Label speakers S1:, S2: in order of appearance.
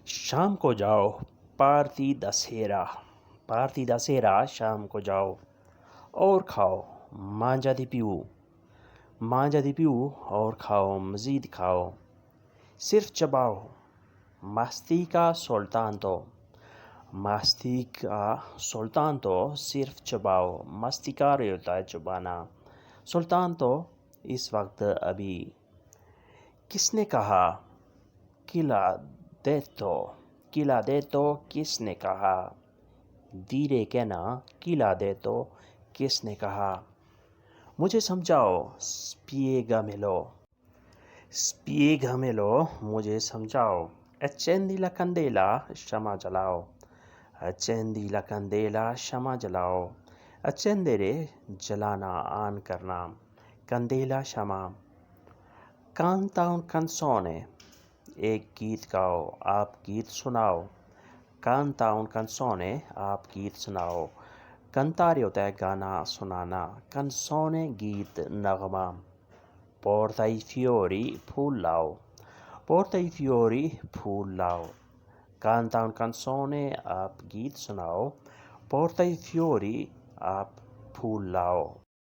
S1: شام کو جاؤ پارتی دسہرا، پارتی دسہرا شام کو جاؤ اور کھاؤ، مانجا دی پیو، مانجا دی پیو اور کھاؤ، مزید کھاؤ، صرف چباؤ، مستی کا سلطان تو، مستی کا سلطان تو صرف چباؤ، مستی کا رہی ہوتا ہے چبانا، سلطان تو اس وقت ابھی۔ کس نے کہا کھلا دے تو، کھلا دے تو کس نے کہا، دیرے کہنا کھلا دے تو کس نے کہا، مجھے سمجھاؤ spiégamelo، spiégamelo مجھے سمجھاؤ، accendi la candela شمع جلاؤ، accendi la candela شمع جلاؤ، accendere جلانا آن کرنا، candela شمع، canta un canzone ایک گیت گاؤ، آپ گیت سناؤ، canta un canzone آپ گیت سناؤ، cantare ہوتا ہے گانا سنانا، canzone گیت نغمہ، porta i fiori پھول لاؤ، porta i fiori پھول لاؤ، canta un canzone آپ گیت سناؤ، porta i fiori آپ پھول لاؤ۔